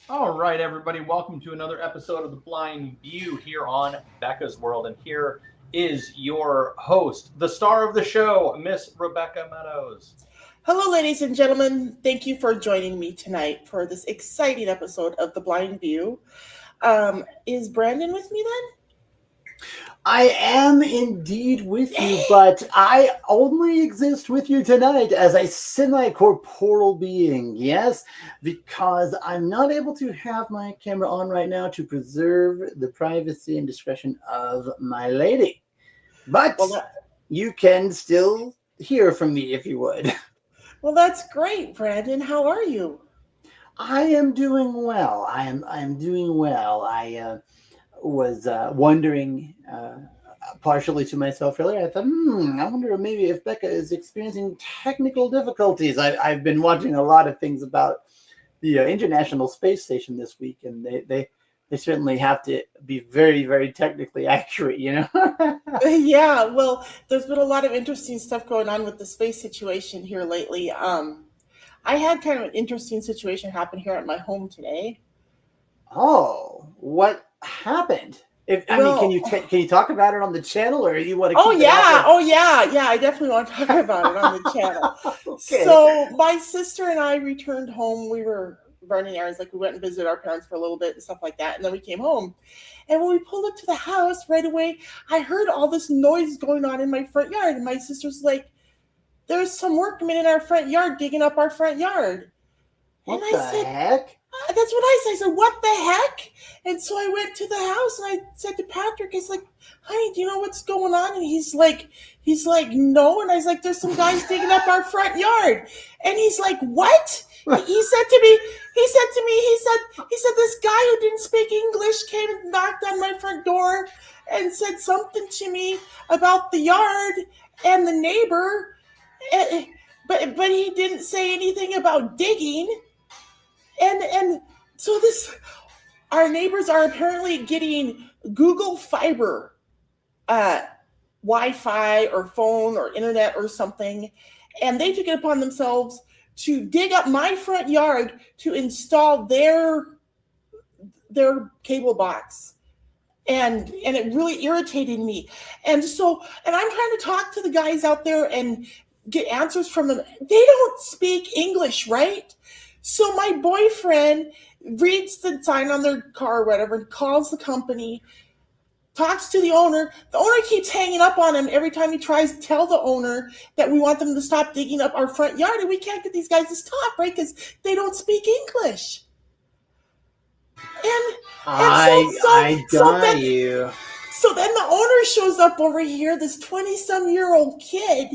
All right, everybody, welcome to another episode of The Blind View here on Becca's World. And here is your host, the star of the show, Miss Rebecca Meadows. Hello, ladies and gentlemen. Thank you for joining me tonight for this exciting episode of The Blind View. Is Brandon with me I am indeed with then? you, but I only exist with you tonight as a semi corporeal being, yes, because I'm not able to have my camera on right now to preserve the privacy and discretion of my lady. But well, that, you can still hear from me if you would. well, that's great, Brandon. How are you? I am doing well. I am doing well. I was wondering partially to myself earlier. I thought, I wonder maybe if Becca is experiencing technical difficulties. I've been watching a lot of things about the International Space Station this week, and they certainly have to be very, very technically accurate, you know? Yeah, well, there's been a lot of interesting stuff going on with the space situation here lately. I had kind of an interesting situation happen here at my home today. Oh, what happened? If I mean, Well, can you talk about it on the channel, or you want to oh keep it off yeah, of? oh yeah, yeah. I definitely want to talk about it on the channel. Okay. So my sister and I returned home. We were running errands, like we went and visited our parents for a little bit and stuff like that, and then we came home. And when we pulled up to the house, right away, I heard all this noise going on in my front yard, and my sister's like, "There's some workmen in our front yard digging up our front yard." And What I the said, heck? that's what I said. I said, what the heck? And so I went to the house and I said to Patrick, I was like, honey, do you know what's going on? And he's like, no. And I was like, there's some guys digging up our front yard. And he's like, what? He said to me, he said, this guy who didn't speak English came and knocked on my front door and said something to me about the yard and the neighbor. eh, but he didn't say anything about digging. And so this our neighbors are apparently getting Google Fiber uh, Wi-Fi or phone or internet or something, and they took it upon themselves to dig up my front yard to install their cable box. And it really irritated me. And I'm trying to talk to the guys out there and get answers from them. They don't speak English, right? So my boyfriend reads the sign on their car or whatever and calls the company, talks to the owner. The owner keeps hanging up on him every time he tries to tell the owner that we want them to stop digging up our front yard, and we can't get these guys to stop, right? Because they don't speak English. And so so I so die then you. so then the owner shows up over here, this 20-some-year-old kid,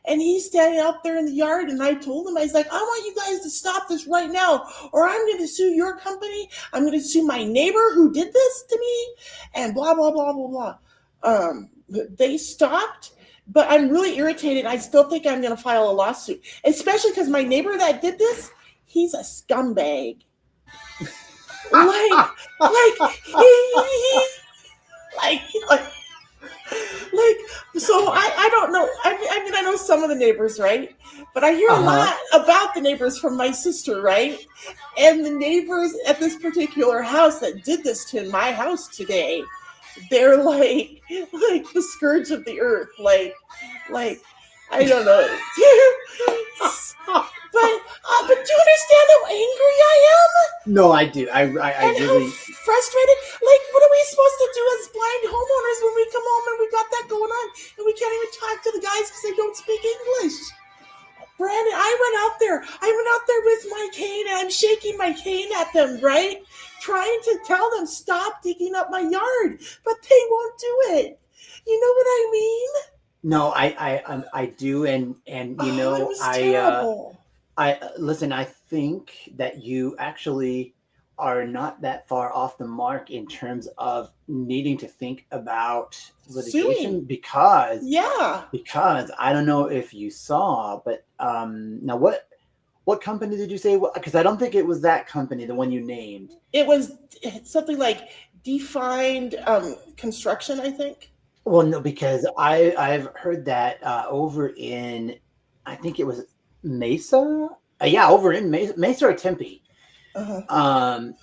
and he's standing out there in the yard. And I told him, I was like, I want you guys to stop this right now, or I'm going to sue your company. I'm going to sue my neighbor who did this to me, and blah, blah, blah, blah, blah. They stopped, but I'm really irritated. I still think I'm going to file a lawsuit, especially because my neighbor that did this, he's a scumbag. Like, like like so I don't know. I know some of the neighbors, right? But I hear a Uh-huh. lot about the neighbors from my sister, right? And the neighbors at this particular house that did this to my house today, they're like the scourge of the earth. Like I don't know. But do you understand how angry I am? No, I do. I And how really. frustrated. Like, what are we supposed to do as blind homeowners when we come home and we got that going on and we can't even talk to the guys because they don't speak English? Brandon, I went out there with my cane and I'm shaking my cane at them, right? Trying to tell them stop digging up my yard, but they won't do it. You know what I mean? No, I do, and Oh, it was terrible. I listen. I think that you actually are not that far off the mark in terms of needing to think about litigation Suing. Yeah. because I don't know if you saw, but now what company did you say? Because I don't think it was that company, the one you named. It was something like defined construction, I think. Well, no, because I've heard that over in, I think it was Mesa. Yeah, over in Mesa or Tempe. Uh-huh. Um,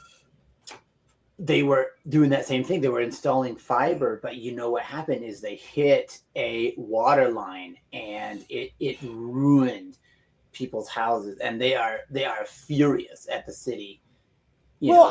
they were doing that same thing. They were installing fiber, but you know what happened is they hit a water line and it ruined people's houses, and they are furious at the city. Well,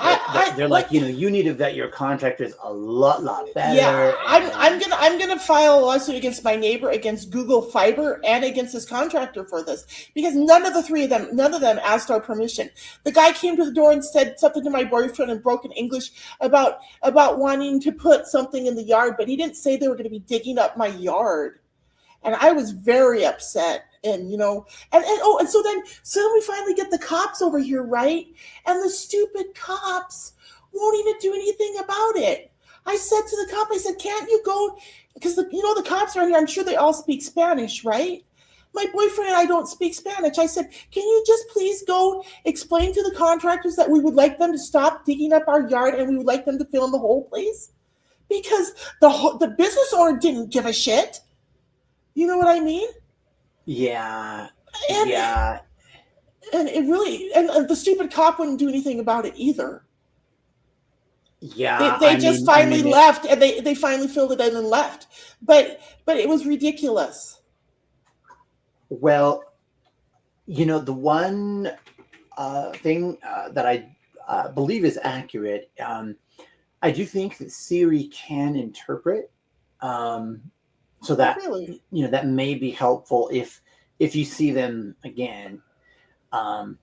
They're like, you need to vet your contractors a lot better. Yeah, I'm gonna file a lawsuit against my neighbor, against Google Fiber, and against his contractor for this, because none of them asked our permission. The guy came to the door and said something to my boyfriend in broken English about wanting to put something in the yard, but he didn't say they were going to be digging up my yard. And I was very upset. And so then we finally get the cops over here, right? And the stupid cops won't even do anything about it. I said to the cop, I said, can't you go? Because the cops are here. I'm sure they all speak Spanish, right? My boyfriend and I don't speak Spanish. I said, can you just please go explain to the contractors that we would like them to stop digging up our yard and we would like them to fill in the hole, please? Because the business owner didn't give a shit. You know what I mean? Yeah. And it really, and the stupid cop wouldn't do anything about it either. Yeah. They just finally left, and they finally filled it in and left. But it was ridiculous. Well, the one thing that I believe is accurate, I do think that Siri can interpret. So that really? That may be helpful if you see them again. I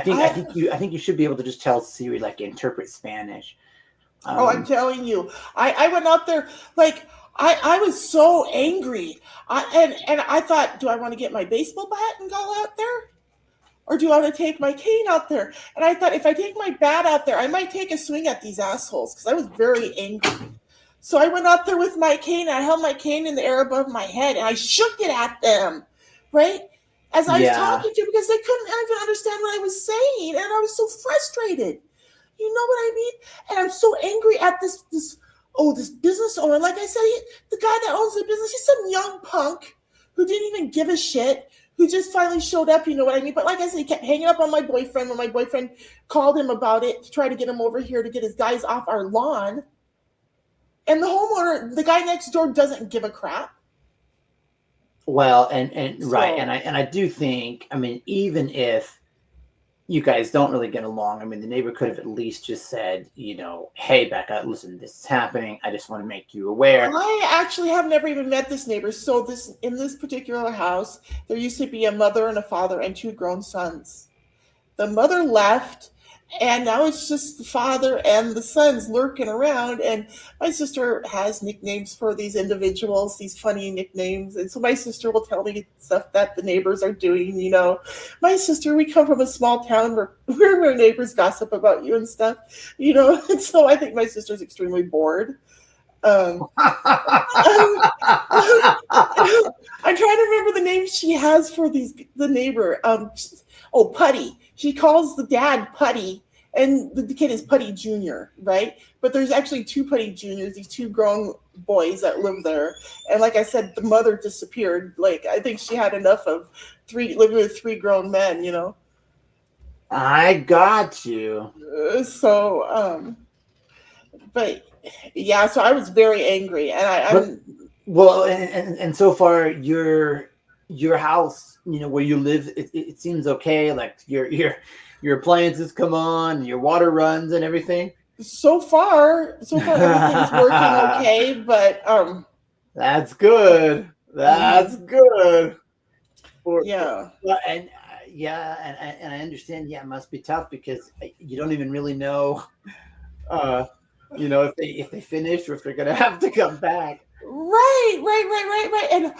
think you should be able to just tell Siri, like, interpret Spanish. I'm telling you, I went out there, like, I was so angry. And I thought, do I want to get my baseball bat and go out there? Or do I want to take my cane out there? And I thought, if I take my bat out there, I might take a swing at these assholes, because I was very angry. So I went out there with my cane, and I held my cane in the air above my head, and I shook it at them, right? As I was talking to them, because they couldn't even understand what I was saying, and I was so frustrated. You know what I mean? And I'm so angry at this business owner. Like I said, the guy that owns the business, he's some young punk who didn't even give a shit, who just finally showed up, you know what I mean? But like I said, he kept hanging up on my boyfriend when my boyfriend called him about it to try to get him over here to get his guys off our lawn. And the homeowner, the guy next door, doesn't give a crap. Well, right, and I do think, even if you guys don't really get along, the neighbor could have at least just said, hey, Becca, listen, this is happening. I just want to make you aware. I actually have never even met this neighbor. So in this particular house, there used to be a mother and a father and 2 grown sons. The mother left. And now it's just the father and the sons lurking around. And my sister has nicknames for these individuals, these funny nicknames. And so my sister will tell me stuff that the neighbors are doing. My sister, we come from a small town where our neighbors gossip about you and stuff, And so I think my sister's extremely bored. I'm trying to remember the name she has for the neighbor. Putty. She calls the dad Putty, and the kid is Putty Jr., right? But there's actually 2 Putty Juniors, these 2 grown boys that live there. And like I said, the mother disappeared. Like, I think she had enough of living with 3 grown men, I got you. But yeah, so I was very angry, and and so far your house, where you live, it seems okay. Like your appliances come on, your water runs and everything. So far everything's working okay, but that's good. That's good. Yeah. And I understand. Yeah, it must be tough because you don't even really know, if they finish or if they're gonna have to come back. Right. And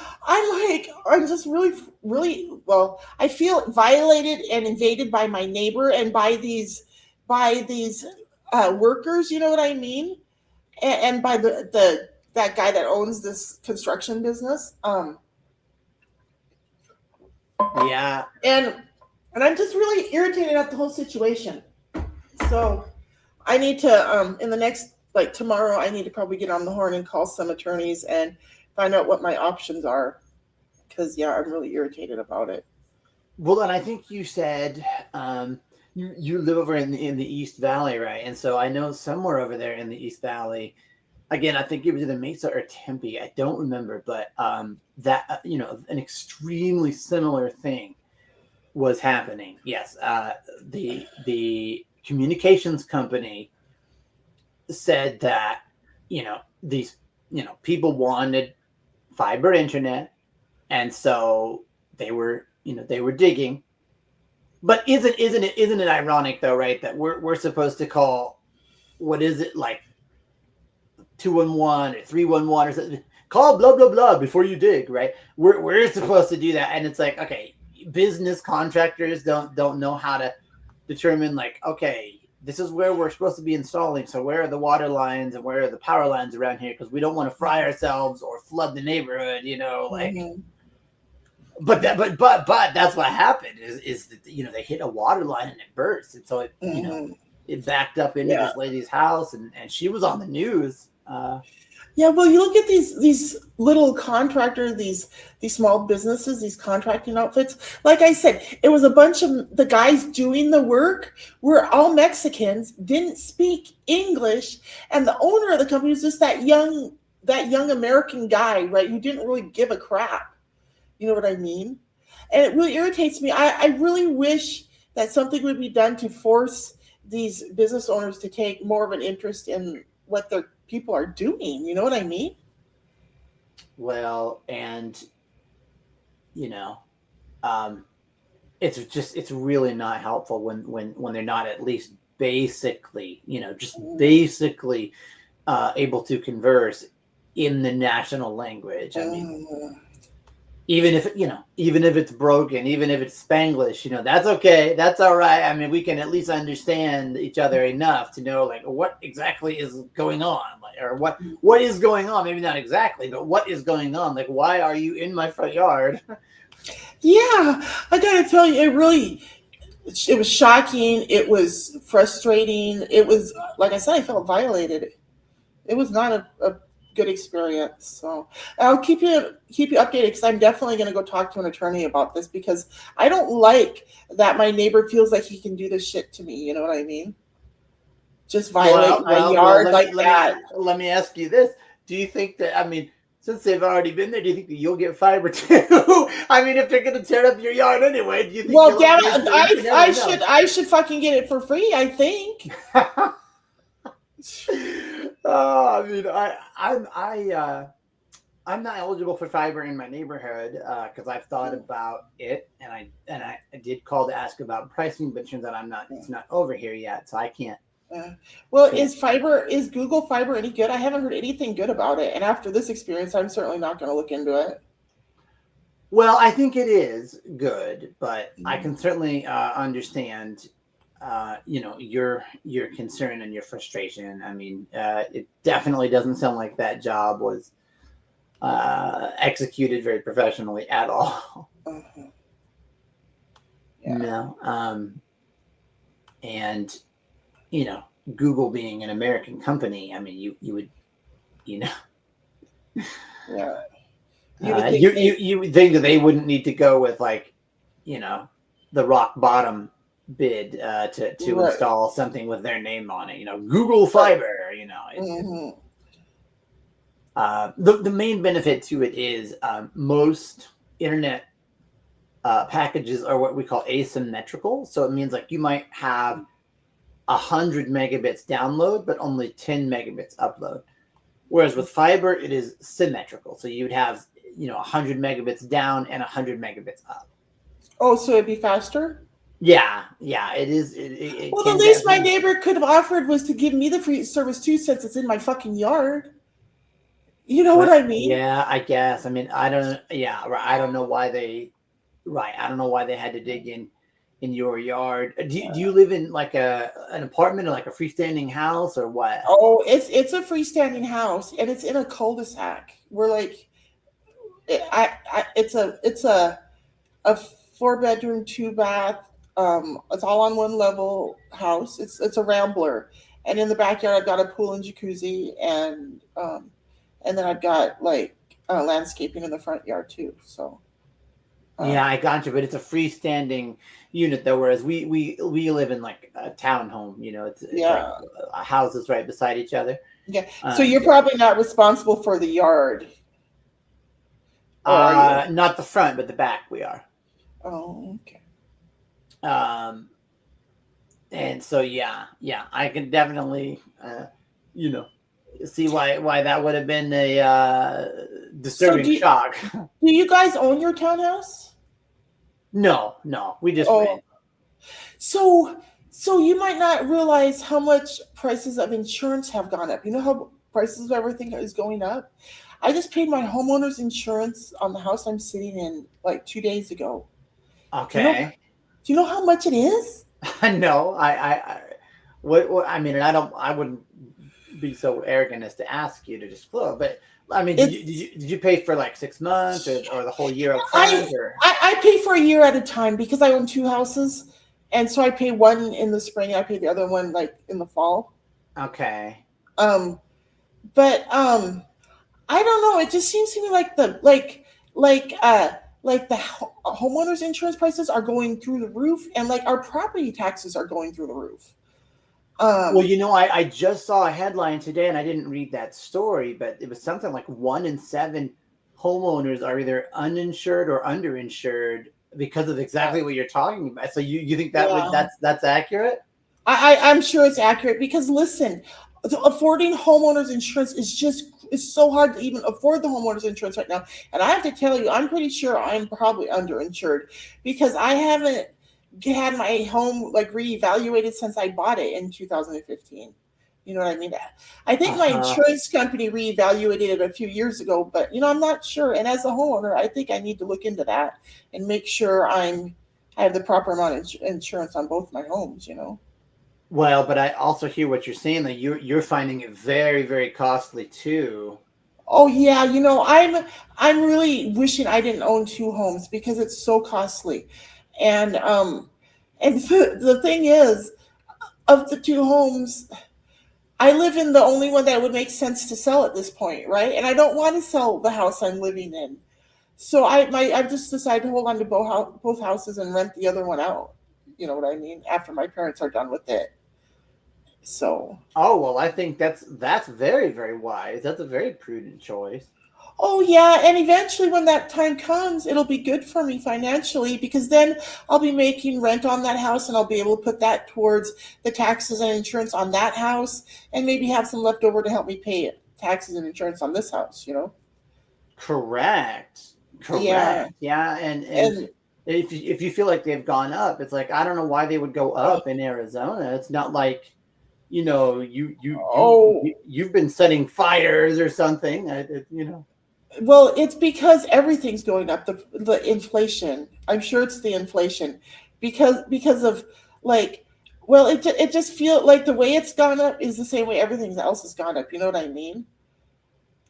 I'm just really, really, well, I feel violated and invaded by my neighbor and by these workers, you know what I mean? And by that guy that owns this construction business. Yeah. And I'm just really irritated at the whole situation. So I need to, in the next, tomorrow, I need to probably get on the horn and call some attorneys and find out what my options are. Because, I'm really irritated about it. Well, and I think you said you live over in the East Valley, right? And so I know somewhere over there in the East Valley, again, I think it was either Mesa or Tempe. I don't remember, but that an extremely similar thing was happening. Yes, the communications company said that these people wanted fiber internet, and so they were digging. But isn't it ironic though, right? That we're supposed to call, what is it, like 211 or 311 or something? Call blah blah blah before you dig, right? We're supposed to do that, and it's like, okay, business contractors don't know how to determine, like, okay, this is where we're supposed to be installing. So where are the water lines and where are the power lines around here? Because we don't want to fry ourselves or flood the neighborhood, like. Mhm. But that's what happened is that they hit a water line and it burst, and so it backed up into this lady's house, and she was on the news. Yeah, well, you look at these little contractors, these small businesses, these contracting outfits. Like I said, it was a bunch of the guys doing the work were all Mexicans, didn't speak English, and the owner of the company was just that young American guy, right, who didn't really give a crap. You know what I mean? And it really irritates me. I really wish that something would be done to force these business owners to take more of an interest in what their people are doing. You know what I mean? Well, and you know, um, it's really not helpful when they're not at least basically, just basically able to converse in the national language. I mean, even if it's broken, even if it's Spanglish, that's okay. That's all right. I mean, we can at least understand each other enough to know, like, what exactly is going on, like, or what is going on. Maybe not exactly, but what is going on? Like, why are you in my front yard? Yeah, I gotta tell you, it was shocking. It was frustrating. It was, like I said, I felt violated. It was not a good experience. So I'll keep you updated, because I'm definitely going to go talk to an attorney about this, because I don't like that my neighbor feels like he can do this shit to me. You know what I mean? Just violate my yard like that. Let me ask you this: do you think that, I mean, since they've already been there, do you think that you'll get fiber too? I mean, if they're going to tear up your yard anyway, do you think? Well, damn it, I should fucking get it for free, I think. I mean, I'm not eligible for fiber in my neighborhood because I've thought about it, and I did call to ask about pricing, but it turns out it's not over here yet, so I can't. Well, is Google Fiber any good? I haven't heard anything good about it, and after this experience, I'm certainly not going to look into it. Well, I think it is good, but I can certainly understand your concern and your frustration. I mean, it definitely doesn't sound like that job was executed very professionally at all. Yeah. No. And Google being an American company, I mean, you would, Yeah. You would think that they wouldn't need to go with, like, the rock bottom bid to Right. install something with their name on it. Google Fiber. The main benefit to it is most internet packages are what we call asymmetrical. So it means, like, you might have 100 megabits download, but only 10 megabits upload. Whereas with fiber, it is symmetrical. So you'd have 100 megabits down and 100 megabits up. Oh, so it'd be faster? Yeah, it is. Well, the least my neighbor could have offered was to give me the free service too, since it's in my fucking yard. You know what I mean? Yeah, I guess. I mean, I don't. Yeah, I don't know why they. Right, I don't know why they had to dig in your yard. Do you live in, like, an apartment or like a freestanding house or what? Oh, it's a freestanding house, and it's in a cul-de-sac. We're like, it's a 4-bedroom, 2-bath. It's all on one level house. It's a rambler, and in the backyard I've got a pool and jacuzzi, and then I've got, like, landscaping in the front yard too. So Yeah, I got you, but it's a freestanding unit though, whereas we live in like a townhome. It's like Yeah, houses right beside each other. yeah. So Um, you're probably not responsible for the yard, or are you? Not the front, but the back we are. Oh, okay. Um, and so yeah, I can definitely you know see why that would have been a So disturbing shock. do you guys own your townhouse? No, we just Oh, rent. so so you might not realize how much prices of insurance have gone up. You know how prices of everything is going up? I just paid my homeowner's insurance on the house I'm sitting in like 2 days ago. Do you know Okay. do you know how much it is? No, what I mean, and I wouldn't be so arrogant as to ask you to disclose, but I mean, did you It's did you did you pay for like 6 months or the whole year up I front or? I pay for a year at a time because I own two houses, and so I pay one in the spring and I pay the other one like in the fall. Okay. Um, but I don't know. It just seems to me like like uh like the homeowners insurance prices are going through the roof, and like our property taxes are going through the roof. Well, Um, I just saw a headline today and I didn't read that story, but it was something like 1 in 7 homeowners are either uninsured or underinsured because of exactly what you're talking about. So you think yeah, that's accurate? I'm sure it's accurate because listen, affording homeowners insurance is just it's so hard to even afford the homeowners insurance right now. And I have to tell you, I'm pretty sure I'm probably underinsured because I haven't had my home like reevaluated since I bought it in 2015. You know what I mean? I think my Uh-huh. insurance company reevaluated it a few years ago, but I'm not sure. And as a homeowner, I think I need to look into that and make sure I have the proper amount of insurance on both my homes. Well, but I also hear what you're saying that you're finding it very, very costly too. Oh yeah, I'm really wishing I didn't own two homes because it's so costly. And the thing is, of the two homes, I live in the only one that would make sense to sell at this point, right? And I don't want to sell the house I'm living in. So I've just decided to hold on to both houses and rent the other one out. You know what I mean? After my parents are done with it. So Oh, well, I think that's very, very wise. That's a very prudent choice. oh yeah, and eventually when that time comes, it'll be good for me financially because then I'll be making rent on that house and I'll be able to put that towards the taxes and insurance on that house and maybe have some left over to help me pay taxes and insurance on this house. Correct. Yeah. Correct. Yeah, and And if you feel like they've gone up, it's like I don't know why they would go uh, up in Arizona. It's not like oh, you've been setting fires or something. well, it's because everything's going up. The inflation. I'm sure it's the inflation because of like well, it just feel like the way it's gone up is the same way everything else has gone up. You know what I mean?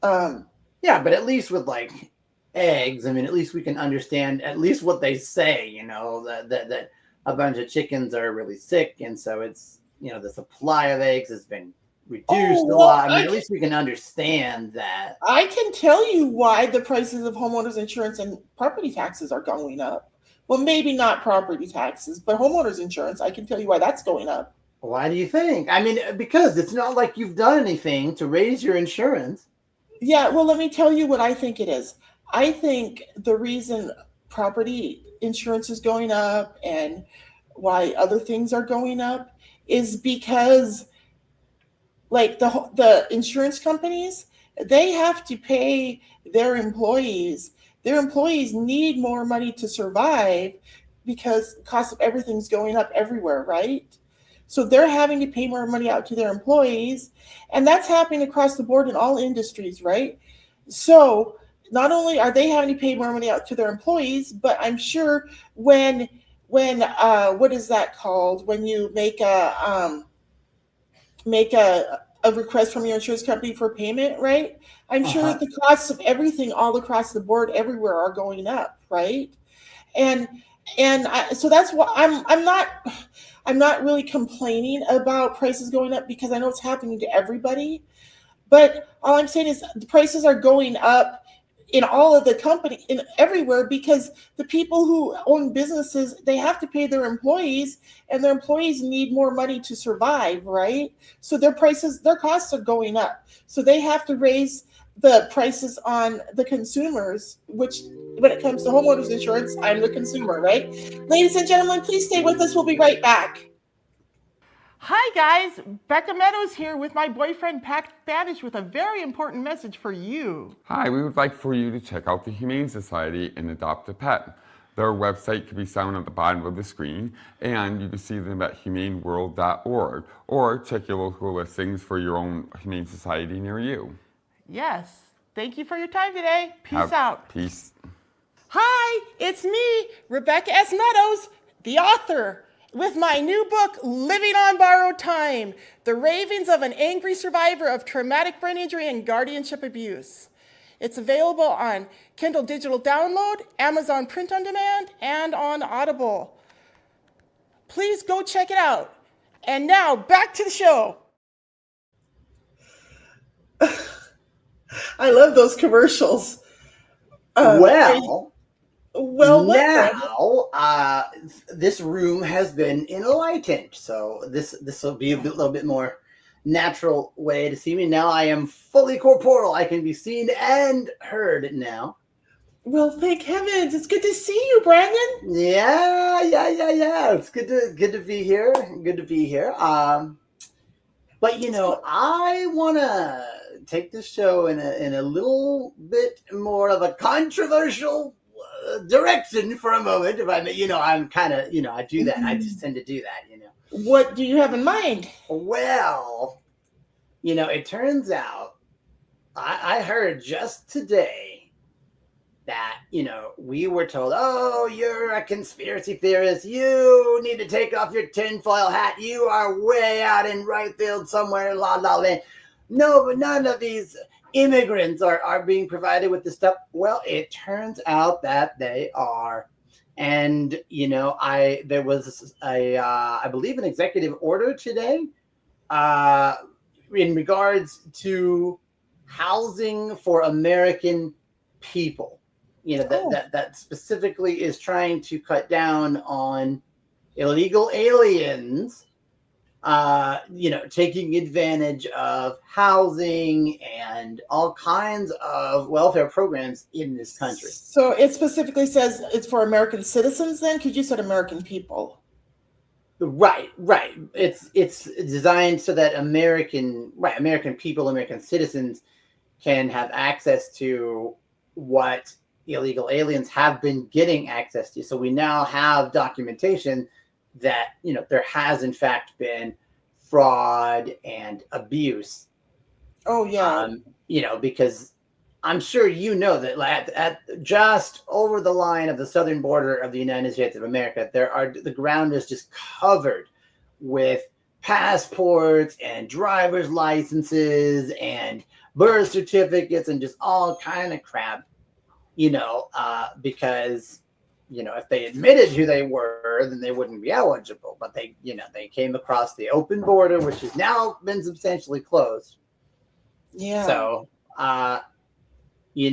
Um, Yeah, but at least with like eggs, I mean, at least we can understand at least what they say. That a bunch of chickens are really sick, and so it's the supply of eggs has been oh reduced a well, lot. I mean, at least we can understand that. I can tell you why the prices of homeowners insurance and property taxes are going up. Well, maybe not property taxes, but homeowners insurance. I can tell you why that's going up. Why do you think? I mean, because it's not like you've done anything to raise your insurance. Yeah, well, let me tell you what I think it is. I think the reason property insurance is going up and why other things are going up is because like the insurance companies, they have to pay their employees. Their employees need more money to survive because the cost of everything's going up everywhere, right? So they're having to pay more money out to their employees, and that's happening across the board in all industries, right? So not only are they having to pay more money out to their employees, but I'm sure when what is that called when you make a request from your insurance company for payment, right? I'm sure Uh-huh. that the costs of everything all across the board everywhere are going up, right? And so that's why I'm not really complaining about prices going up because I know it's happening to everybody. But all I'm saying is the prices are going up in all of the company in everywhere, because the people who own businesses, they have to pay their employees, and their employees need more money to survive, right? So their costs are going up, so they have to raise the prices on the consumers, which when it comes to homeowners insurance, I'm the consumer, right? Ladies and gentlemen, please stay with us. We'll be right back. Hi guys, Becca Meadows here with my boyfriend Pat Banish with a very important message for you. Hi, we would like for you to check out the Humane Society and adopt a pet. Their website can be found at the bottom of the screen, and you can see them at humaneworld.org, or check your local listings for your own Humane Society near you. Yes, thank you for your time today. Peace out. Peace. Hi, it's me, Rebecca S. Meadows, the author, with my new book, Living on Borrowed Time, The Ravings of an Angry Survivor of Traumatic Brain Injury and Guardianship Abuse. It's available on Kindle Digital Download, Amazon Print on Demand, and on Audible. Please go check it out. And now, back to the show. I love those commercials. Well, now, this room has been enlightened, so this will be a little bit more natural way to see me. Now I am fully corporeal. I can be seen and heard now. Well, thank heavens. It's good to see you, Brandon. Yeah. It's good to be here. Good to be here. But I want to take this show in a little bit more of a controversial direction for a moment. If I may, I'm kind of, I do that. I just tend to do that, What do you have in mind? Well, it turns out I heard just today that, we were told, oh, you're a conspiracy theorist. You need to take off your tinfoil hat. You are way out in right field somewhere in La La Land. No, but none of these immigrants are being provided with this stuff. Well, it turns out that they are. And, there was I believe an executive order today in regards to housing for American people, that specifically is trying to cut down on illegal aliens, taking advantage of housing and all kinds of welfare programs in this country. So it specifically says it's for American citizens then? Because you said American people. Right. It's designed so that American people, American citizens can have access to what illegal aliens have been getting access to. So we now have documentation that, there has in fact been fraud and abuse. Oh, yeah. Because I'm sure that at just over the line of the southern border of the United States of America, the ground is just covered with passports and driver's licenses and birth certificates and just all kind of crap, because if they admitted who they were, then they wouldn't be eligible. But they came across the open border, which has now been substantially closed. Yeah. So, we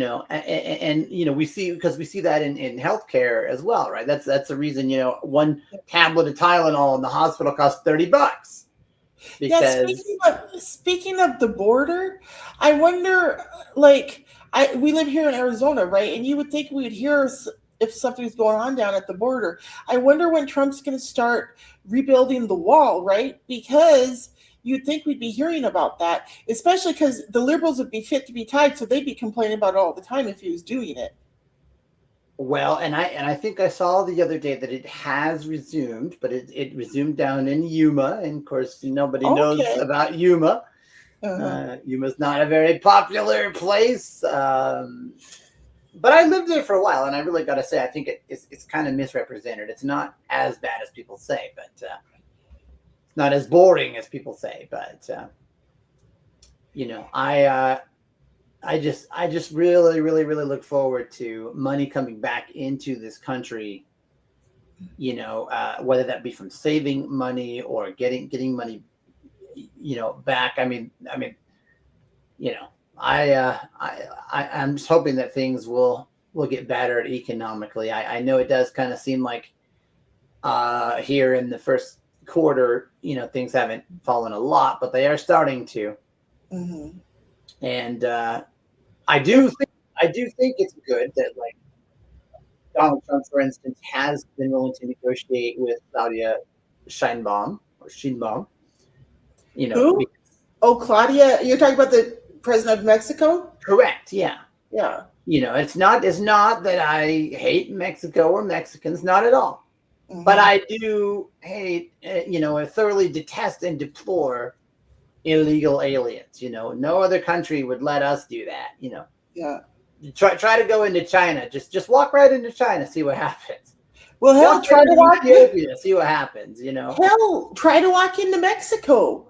see that in healthcare as well, right? That's the reason, one tablet of Tylenol in the hospital costs $30. Because speaking of the border, I wonder, we live here in Arizona, right? And you would think we would hear if something's going on down at the border. I wonder when Trump's going to start rebuilding the wall, right? Because you'd think we'd be hearing about that, especially because the liberals would be fit to be tied, so they'd be complaining about it all the time if he was doing it. Well, and I think I saw the other day that it has resumed, but it resumed down in Yuma, and of course nobody knows about Yuma. Yuma's not a very popular place, but I lived there for a while, and I really got to say I think it's kind of misrepresented. It's not as bad as people say, but it's not as boring as people say. But I just really, really, really look forward to money coming back into this country, whether that be from saving money or getting money, back. I mean, I'm just hoping that things will get better economically. I know it does kind of seem like here in the first quarter, things haven't fallen a lot, but they are starting to. Mm-hmm. And I do think it's good that like Donald Trump, for instance, has been willing to negotiate with Claudia Sheinbaum. Who? Oh, Claudia. You're talking about the president of Mexico? Correct. Yeah. Yeah. It's not that I hate Mexico or Mexicans, not at all. Mm-hmm. But I do hate, I thoroughly detest and deplore illegal aliens. No other country would let us do that. Yeah. Try to go into China. Just walk right into China, see what happens. Well, hell, try to walk Ethiopia, see what happens. Hell, try to walk into Mexico.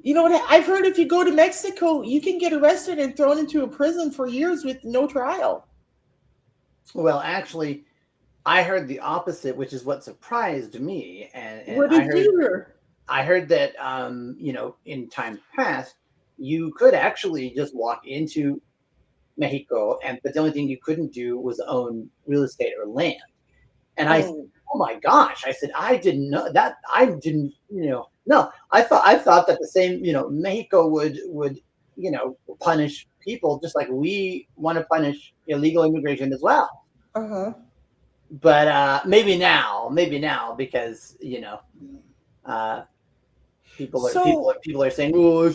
You know what? I've heard if you go to Mexico, you can get arrested and thrown into a prison for years with no trial. Well, actually, I heard the opposite, which is what surprised me. And what did you hear? I heard that, in times past, you could actually just walk into Mexico, but the only thing you couldn't do was own real estate or land. And I said, oh my gosh! I said, I didn't know that. I didn't, no. I thought that the same, Mexico would, punish people just like we want to punish illegal immigration as well. Uh-huh. But maybe now, because people are saying, well,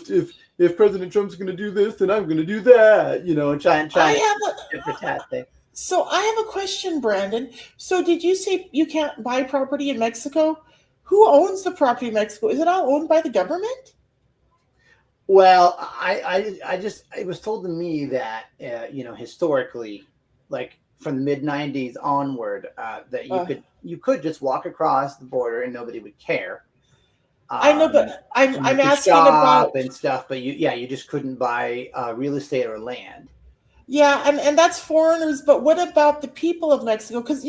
if President Trump's going to do this, then I'm going to do that. Trying to protect things. So I have a question, Brandon. So did you say you can't buy property in Mexico? Who owns the property in Mexico? Is it all owned by the government? Well, it was told to me that, historically, like from the mid 90s onward, that you could just walk across the border and nobody would care. I know, but I'm asking about and stuff, but you just couldn't buy real estate or land. Yeah, and that's foreigners, but what about the people of Mexico? Because,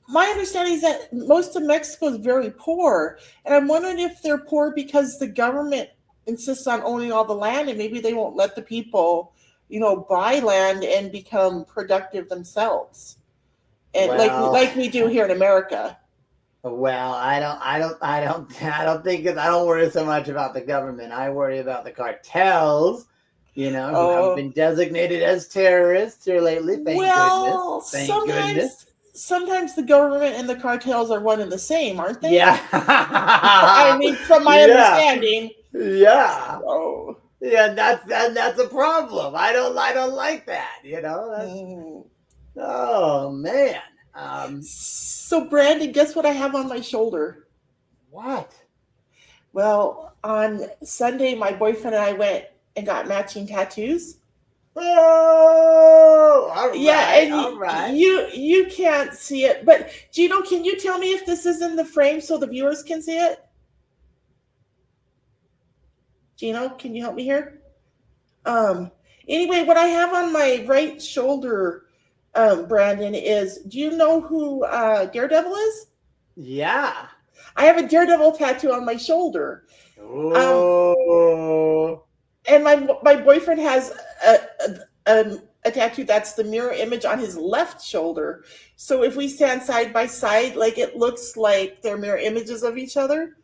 my understanding is that most of Mexico is very poor, and I'm wondering if they're poor because the government insists on owning all the land, and maybe they won't let the people, buy land and become productive themselves, and like we do here in America. Well, I don't worry so much about the government. I worry about the cartels. Who have been designated as terrorists here lately. Thank goodness. Sometimes the government and the cartels are one and the same, aren't they? Yeah. I mean, from my understanding. Yeah. Oh. Yeah, that's a problem. I don't like that. Oh man. So Brandon, guess what I have on my shoulder? What? Well, on Sunday, my boyfriend and I went and got matching tattoos. Oh, all right. Yeah, and all right. You can't see it, but Gino, can you tell me if this is in the frame so the viewers can see it? Gino, can you help me here? Anyway, what I have on my right shoulder, Brandon, is, do you know who Daredevil is? Yeah. I have a Daredevil tattoo on my shoulder. Oh. And my boyfriend has a tattoo that's the mirror image on his left shoulder. So if we stand side by side, like it looks like they're mirror images of each other.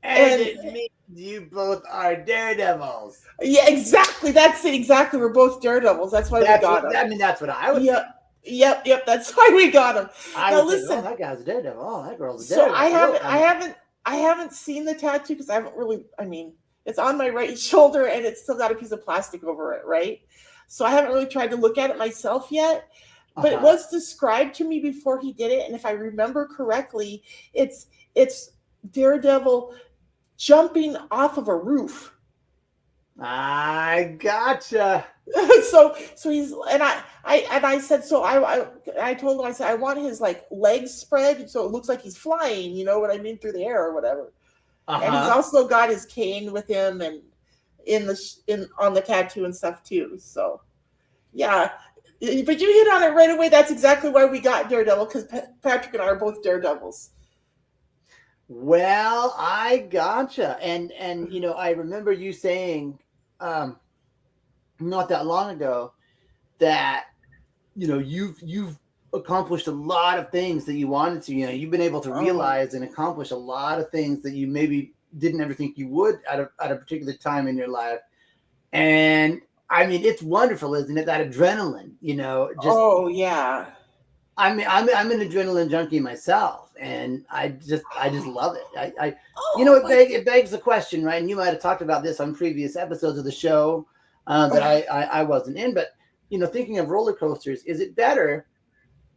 And it means you both are daredevils. Yeah, exactly. That's it. Exactly. We're both daredevils. That's why we got them. I mean, that's what I would. Yep. That's why we got them. Now listen. Oh, that guy's a daredevil. Oh, that girl's a daredevil. So I haven't seen the tattoo because I haven't really. I mean, it's on my right shoulder and it's still got a piece of plastic over it, right? So I haven't really tried to look at it myself yet. But it was described to me before he did it, and if I remember correctly, it's Daredevil jumping off of a roof. I gotcha. So he's and I said, so I told him, I said, I want his like legs spread so it looks like he's flying, you know what I mean, through the air or whatever. And he's also got his cane with him and on the tattoo and stuff too. So yeah, but you hit on it right away. That's exactly why we got Daredevil, because Patrick and I are both Daredevils. Well, I gotcha. And I remember you saying not that long ago that you've accomplished a lot of things that you wanted to. You've been able to realize and accomplish a lot of things that you maybe didn't ever think you would at a particular time in your life. And I mean, it's wonderful, isn't it? That adrenaline, just. Oh yeah. I mean, I'm an adrenaline junkie myself, and I just love it. It begs the question, right? And you might have talked about this on previous episodes of the show that I wasn't in, but thinking of roller coasters, is it better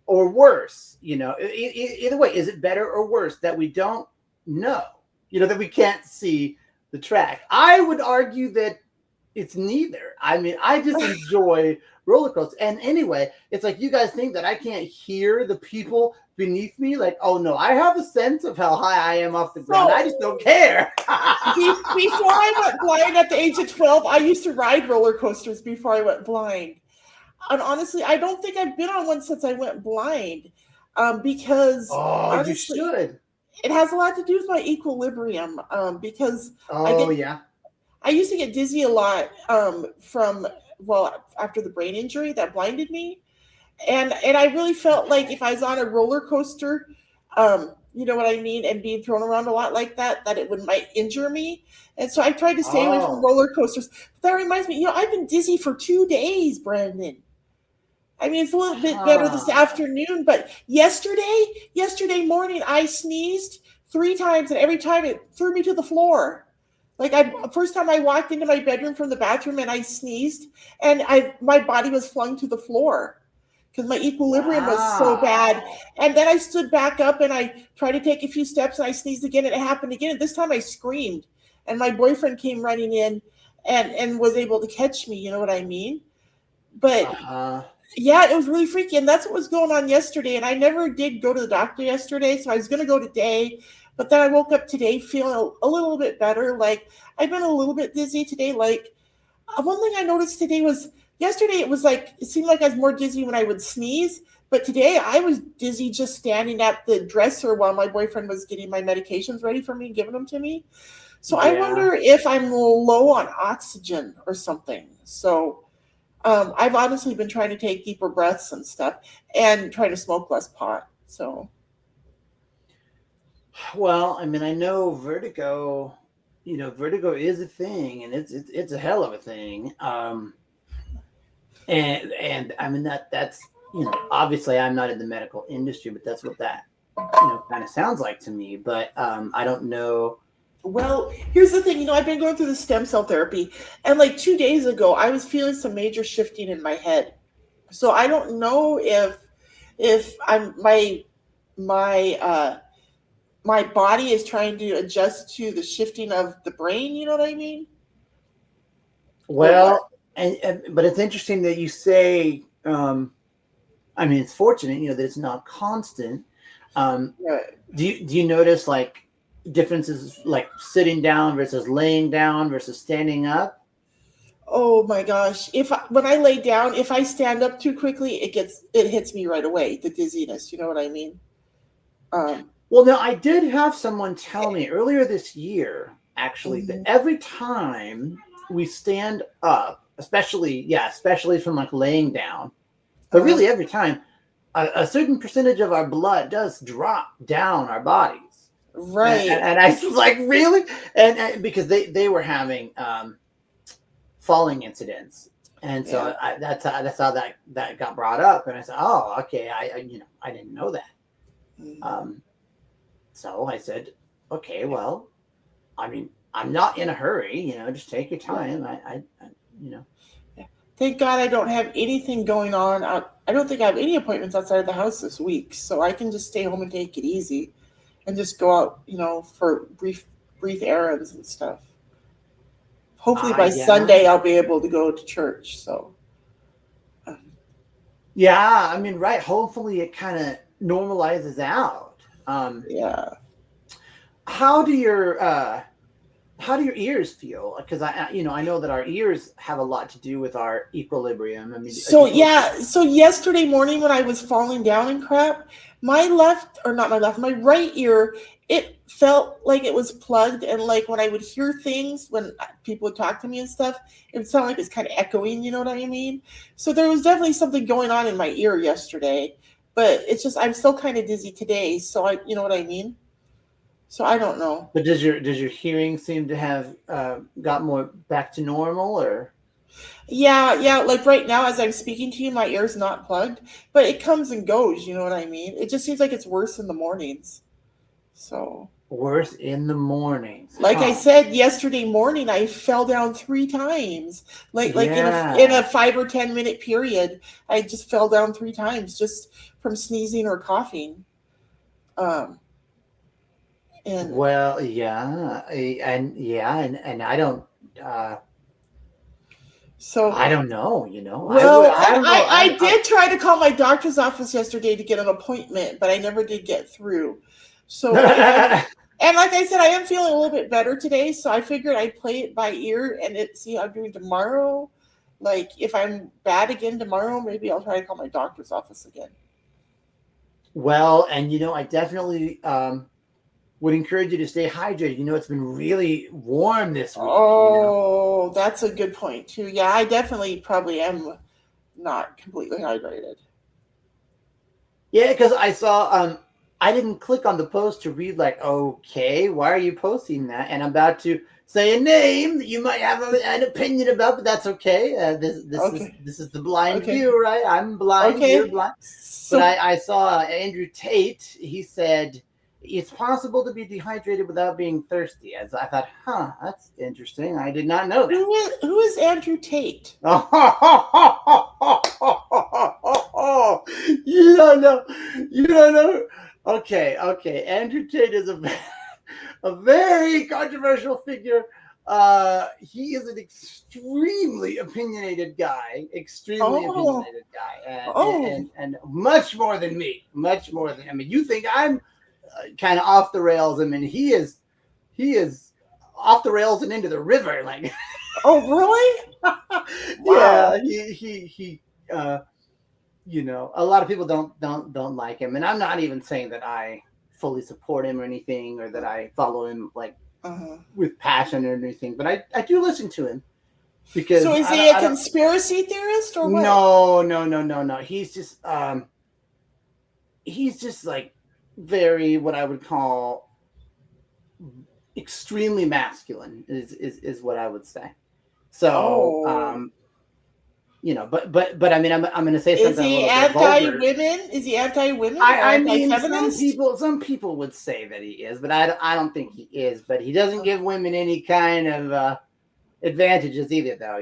or worse? Either way, is it better or worse that we don't know? That we can't see the track. I would argue that it's neither. I mean, I just enjoy roller coasters. And anyway, it's like you guys think that I can't hear the people beneath me. Like, oh no, I have a sense of how high I am off the ground. I just don't care. Before I went blind at the age of 12, I used to ride roller coasters before I went blind. And honestly, I don't think I've been on one since I went blind. Because honestly, you should. It has a lot to do with my equilibrium. Because I used to get dizzy a lot after the brain injury that blinded me. And I really felt like if I was on a roller coaster, you know what I mean, and being thrown around a lot like that it might injure me. And so I tried to stay away from roller coasters. But that reminds me, I've been dizzy for 2 days, Brandon. I mean, it's a little bit better this afternoon, but yesterday morning, I sneezed 3 times, and every time it threw me to the floor. Like first time I walked into my bedroom from the bathroom and I sneezed, and my body was flung to the floor because my equilibrium was so bad. And then I stood back up and I tried to take a few steps and I sneezed again, and it happened again. And this time I screamed, and my boyfriend came running in and was able to catch me. You know what I mean? But yeah, it was really freaky, and that's what was going on yesterday. And I never did go to the doctor yesterday, so I was going to go today. But then I woke up today feeling a little bit better. Like, I've been a little bit dizzy today. Like, one thing I noticed today was yesterday it seemed like I was more dizzy when I would sneeze. But today I was dizzy just standing at the dresser while my boyfriend was getting my medications ready for me and giving them to me. So I wonder if I'm low on oxygen or something. So I've honestly been trying to take deeper breaths and stuff and trying to smoke less pot. So. Well, I mean, I know vertigo. Vertigo is a thing, and it's a hell of a thing. And I mean that's obviously I'm not in the medical industry, but that's what that kind of sounds like to me. But I don't know. Well, here's the thing. I've been going through the stem cell therapy, and like 2 days ago, I was feeling some major shifting in my head. So I don't know if I'm my body is trying to adjust to the shifting of the brain. You know what I mean? Well, but it's interesting that you say. I mean, it's fortunate, that it's not constant. Do you notice like differences, like sitting down versus laying down versus standing up? Oh my gosh! When I lay down, if I stand up too quickly, it hits me right away. The dizziness. You know what I mean? Well, now I did have someone tell me earlier this year, actually, that every time we stand up, especially from like laying down, but really every time, a certain percentage of our blood does drop down our bodies. Right. And I was like, really? And because they were having falling incidents. And so that's how that got brought up. And I said, oh, okay. I didn't know that. So I said, okay, well, I mean, I'm not in a hurry, just take your time. Thank God I don't have anything going on. I don't think I have any appointments outside of the house this week, so I can just stay home and take it easy and just go out, for brief errands and stuff. Hopefully by Sunday I'll be able to go to church, so. Yeah, I mean, right. Hopefully it kind of normalizes out. Yeah. How do your how do your ears feel? Because I know that our ears have a lot to do with our equilibrium. I mean, So yeah, so yesterday morning when I was falling down and crap, my right ear, it felt like it was plugged, and like when I would hear things when people would talk to me and stuff, it would sound like it's kind of echoing. You know what I mean? So there was definitely something going on in my ear yesterday, but it's just I'm still kind of dizzy today. So you know what I mean? So I don't know. But does your hearing seem to have got more back to normal, or? Yeah. Like right now, as I'm speaking to you, my ear's not plugged, but it comes and goes. You know what I mean? It just seems like it's worse in the mornings. So, Worse in the mornings. like I said yesterday morning, I fell down 3 times. Like in a 5 or 10 minute period, I just fell down 3 times just from sneezing or coughing. And Well, yeah, and I don't. so I don't know. You know, well, I don't know. I did try to call my doctor's office yesterday to get an appointment, but I never did get through. So, and like I said, I am feeling a little bit better today, so I figured I'd play it by ear and see how I'm doing tomorrow. Like, if I'm bad again tomorrow, maybe I'll try to call my doctor's office again. Well, and I definitely would encourage you to stay hydrated. It's been really warm this week. Oh, that's a good point too. Yeah, I definitely probably am not completely hydrated. Yeah, because I saw I didn't click on the post to read like, okay, why are you posting that? And I'm about to say a name that you might have an opinion about, but that's okay. This is the blind view, right? I'm blind, you're blind. So, but I saw Andrew Tate. He said it's possible to be dehydrated without being thirsty. As I thought, that's interesting. I did not know that. Who is Andrew Tate? You don't know. You don't know. Okay. Andrew Tate is a very controversial figure. He is an extremely opinionated guy. And much more than me. Much more than you think I'm kind of off the rails. I mean, he is off the rails and into the river. Like, oh, really? Wow. Yeah, he a lot of people don't like him, and I'm not even saying that I fully support him or anything, or that I follow him like with passion or anything, but I do listen to him because. So is he a conspiracy theorist or what? No. He's just like very what I would call extremely masculine is what I would say. So but I mean I'm going to say something. Is he anti-women? Is he anti-women? I mean, some people would say that he is, but I don't think he is. But he doesn't give women any kind of advantages either, though.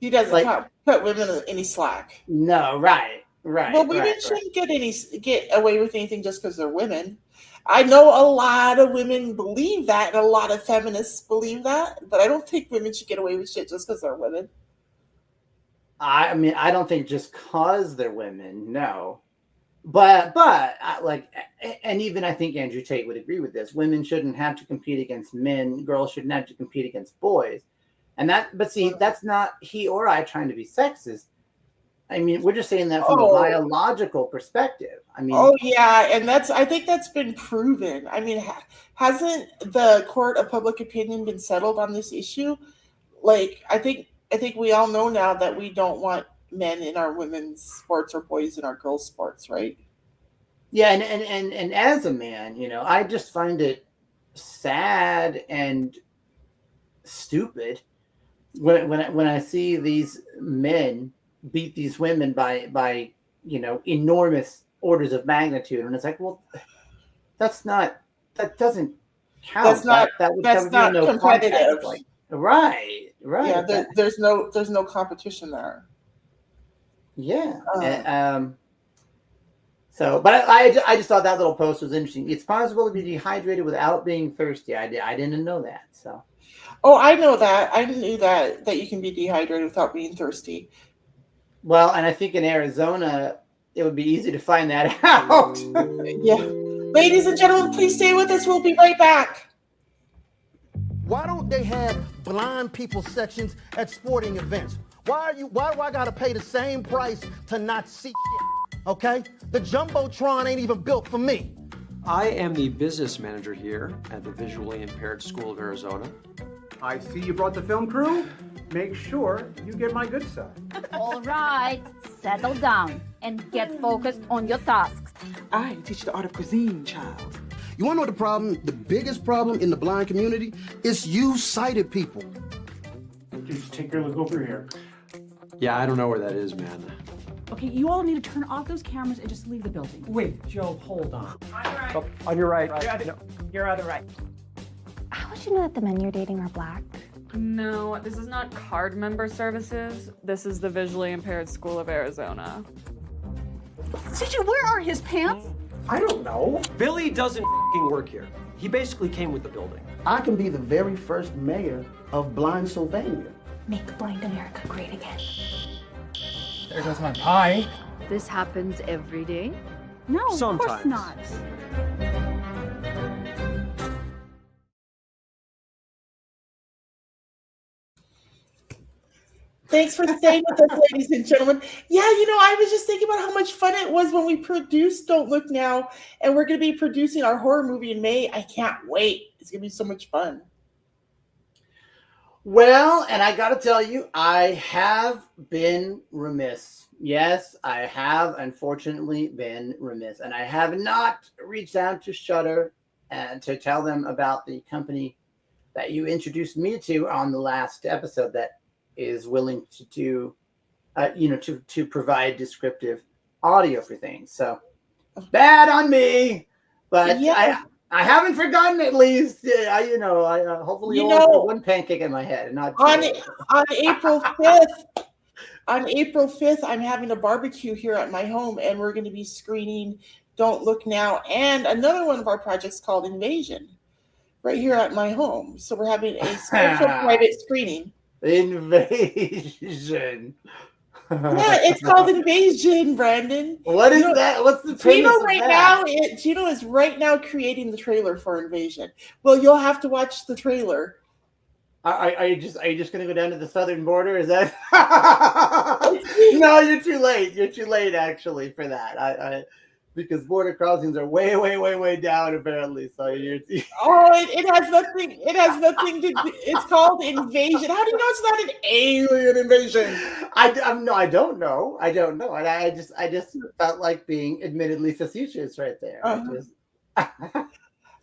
He doesn't put women in any slack. No, right. Well, women shouldn't get away with anything just because they're women. I know a lot of women believe that, and a lot of feminists believe that, but I don't think women should get away with shit just because they're women. I mean, I don't think just because they're women, no. But and even I think Andrew Tate would agree with this. Women shouldn't have to compete against men. Girls shouldn't have to compete against boys. But see, that's not he or I trying to be sexist. I mean, we're just saying that from a biological perspective. I mean, and I think that's been proven. I mean, hasn't the court of public opinion been settled on this issue? Like, I think we all know now that we don't want men in our women's sports or boys in our girls' sports, right? Yeah, and as a man, I just find it sad and stupid when I see these men beat these women by enormous orders of magnitude, and it's like, well, that doesn't count. That's not competitive. Like, right. Yeah, there's no competition there. Yeah. So, but I just thought that little post was interesting. It's possible to be dehydrated without being thirsty. I didn't know that. So. Oh, I know that. I knew that you can be dehydrated without being thirsty. Well, and I think in Arizona, it would be easy to find that out. Yeah. Ladies and gentlemen, please stay with us. We'll be right back. Why don't they have blind people sections at sporting events? Why do I gotta pay the same price to not see shit? Okay? The Jumbotron ain't even built for me. I am the business manager here at the Visually Impaired School of Arizona. I see you brought the film crew. Make sure you get my good side. All right, settle down and get focused on your tasks. I teach the art of cuisine, child. You wanna know the problem? The biggest problem in the blind community is you sighted people. Just take a look over here. Yeah, I don't know where that is, man. Okay, you all need to turn off those cameras and just leave the building. Wait, Joe, hold on. Oh, on your right. You're on the right. How would you know that the men you're dating are black? No, this is not card member services. This is the Visually Impaired School of Arizona. CJ, where are his pants? I don't know. Billy doesn't work here. He basically came with the building. I can be the very first mayor of Blind Sylvania. Make blind America great again. There goes my pie. This happens every day. No, of Sometimes. course not. Thanks for staying with us, ladies and gentlemen. Yeah, I was just thinking about how much fun it was when we produced Don't Look Now, and we're going to be producing our horror movie in May. I can't wait. It's going to be so much fun. Well, and I got to tell you, I have been remiss. Yes, I have unfortunately been remiss, and I have not reached out to Shudder and to tell them about the company that you introduced me to on the last episode that is willing to do, to provide descriptive audio for things. So bad on me, but Yeah. I haven't forgotten at least. I hopefully you'll only put one pancake in my head and not two. On April 5th. On April 5th, I'm having a barbecue here at my home, and we're going to be screening Don't Look Now and another one of our projects called Invasion right here at my home. So we're having a special private screening. Invasion. Yeah, it's called Invasion, Brandon. What is that? What's the premise Gino of right that? now? Gino is right now creating the trailer for Invasion. Well, you'll have to watch the trailer. Are you just going to go down to the southern border? Is that? No, you're too late. You're too late actually for that. Because border crossings are way, way, way, way down apparently. So you're. It has nothing. It has nothing to do. It's called Invasion. How do you know it's not an alien invasion? I don't know. I don't know. And I just felt like being admittedly facetious right there.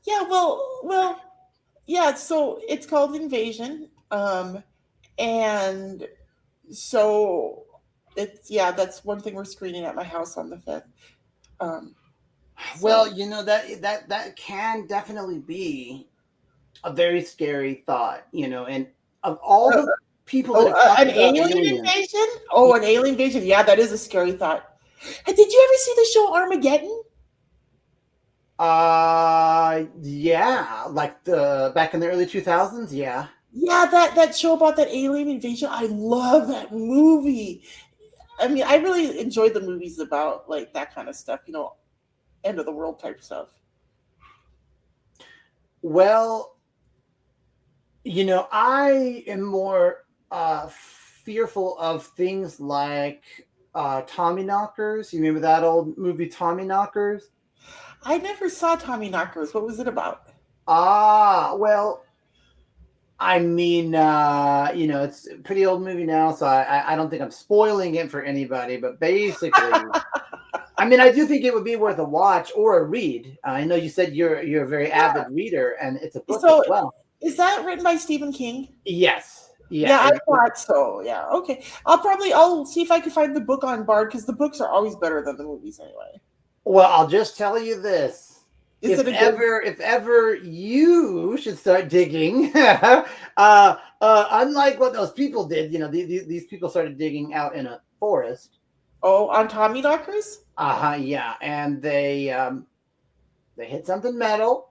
Yeah. Well. Yeah. So it's called Invasion. And so that's one thing we're screening at my house on the 5th. Well, that can definitely be a very scary thought, and of all the people that have talked an about alien invasion? Oh, an alien invasion. Yeah, that is a scary thought. Hey, did you ever see the show Armageddon? Yeah, like back in the early 2000s, yeah. Yeah, that show about that alien invasion. I love that movie. I mean, I really enjoyed the movies about like that kind of stuff, end of the world type stuff. Well, I am more fearful of things like Tommyknockers. You remember that old movie Tommyknockers? I never saw Tommyknockers. What was it about? Well, I mean, it's a pretty old movie now, so I don't think I'm spoiling it for anybody. But basically, I mean, I do think it would be worth a watch or a read. I know you said you're a very avid reader, and it's a book as well. Is that written by Stephen King? Yes. Yeah, I thought so. Yeah. Okay. I'll see if I can find the book on Bard because the books are always better than the movies anyway. Well, I'll just tell you this. If ever you should start digging, unlike what those people did, these people started digging out in a forest. Oh, on Tommyknockers? Yeah, and they hit something metal,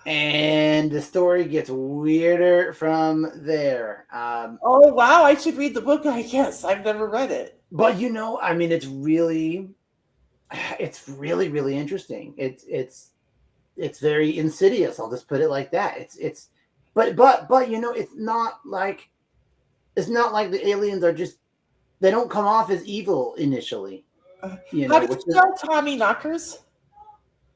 and the story gets weirder from there. Oh wow, I should read the book. I guess I've never read it. But I mean, it's really, really interesting. It's very insidious. I'll just put it like that. but you know, it's not like the aliens are just, they don't come off as evil initially. You How know, do you spell Tommy Knockers?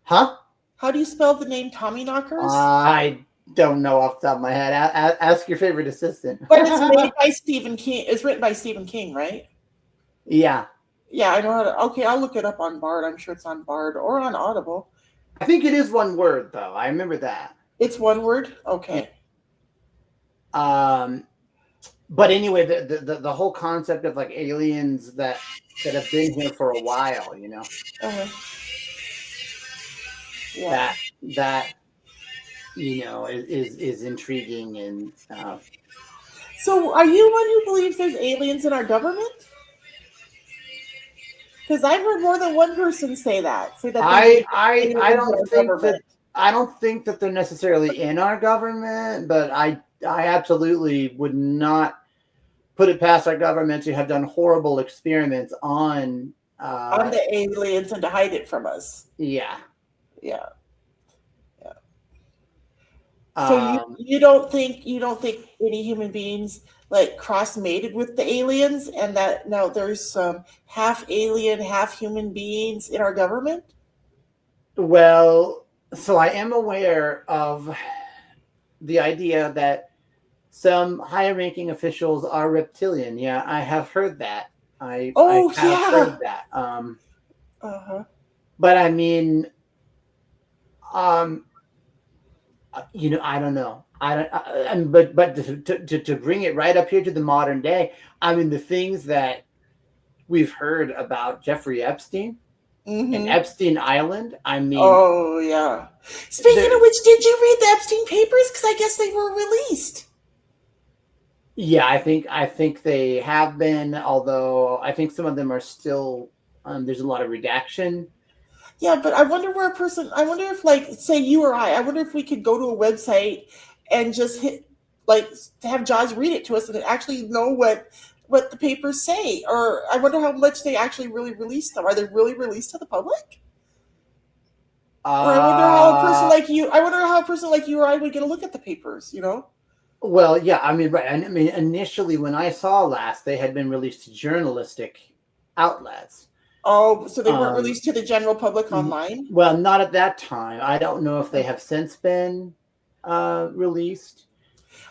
Huh? How do you spell the name Tommy Knockers? I don't know off the top of my head. Ask your favorite assistant. But it's made by Stephen King. It's written by Stephen King, right? Yeah. Yeah, I know how to. Okay, I'll look it up on Bard. I'm sure it's on Bard or on Audible. I think it is one word though. I remember that. It's one word. Okay. But anyway, the whole concept of like aliens that have been here for a while, you know, Yeah. that you know is intriguing. And So, are you one who believes there's aliens in our government? Because I've heard more than one person say that. Say that I don't think that they're necessarily in our government, but I absolutely would not put it past our government to have done horrible experiments on the aliens and to hide it from us. Yeah. Yeah. So you don't think any human beings like cross-mated with the aliens, and that now there's some half alien, half human beings in our government? Well, so I am aware of the idea that some higher-ranking officials are reptilian. Yeah, I have heard that. I have heard that. But I mean, you know, I don't know. But to bring it right up here to the modern day, I mean, the things that we've heard about Jeffrey Epstein and Epstein Island. I mean, oh yeah. Speaking of which, did you read the Epstein papers? Because I guess they were released. Yeah, I think they have been, although I think some of them are still. There's a lot of redaction. Yeah, but I wonder where I wonder if, like, say you or I wonder if we could go to a website and just hit, like, have Jaws read it to us and actually know what the papers say. Or I wonder how much they actually really release them. Are they really released to the public? Or I wonder how a person like you or I would get a look at the papers, you know? Well, yeah, I mean, right. I mean, initially when I saw last, they had been released to journalistic outlets. Oh, so they weren't released to the general public online? Well, not at that time. I don't know if they have since been released.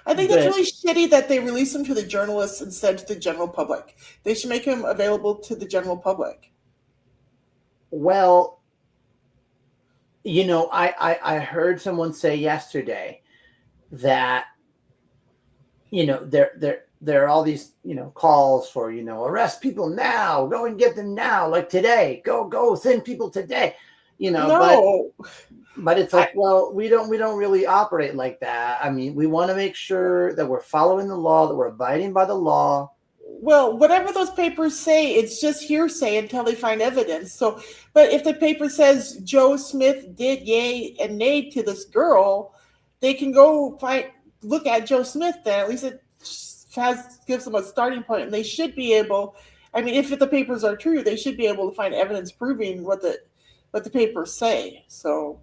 I think it's really shitty that they release them to the journalists instead to the general public. They should make them available to the general public. Well, you know, I heard someone say yesterday that, you know, there are all these, you know, calls for, you know, arrest people now, go and get them now, like today, go send people today, you know. But it's like, well, we don't really operate like that. I mean, we want to make sure that we're following the law, that we're abiding by the law. Well, whatever those papers say, it's just hearsay until they find evidence. So, but if the paper says Joe Smith did yay and nay to this girl, they can go look at Joe Smith. Then at least it gives them a starting point, and they should be able. I mean, if the papers are true, they should be able to find evidence proving what the papers say. So,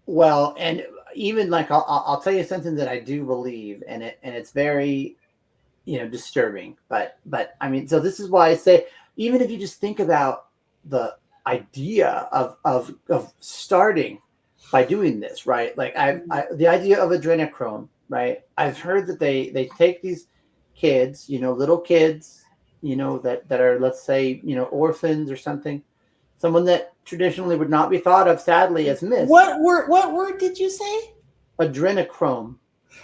well, and even like I'll tell you something that I do believe, and it's very, you know, disturbing. But I mean, so this is why I say, even if you just think about the idea of starting by doing this, right? Like the idea of adrenochrome, right? I've heard that they take these kids, you know, little kids, you know, that are, let's say, you know, orphans or something, someone that traditionally would not be thought of, sadly, as missed. What word did you say? Adrenochrome.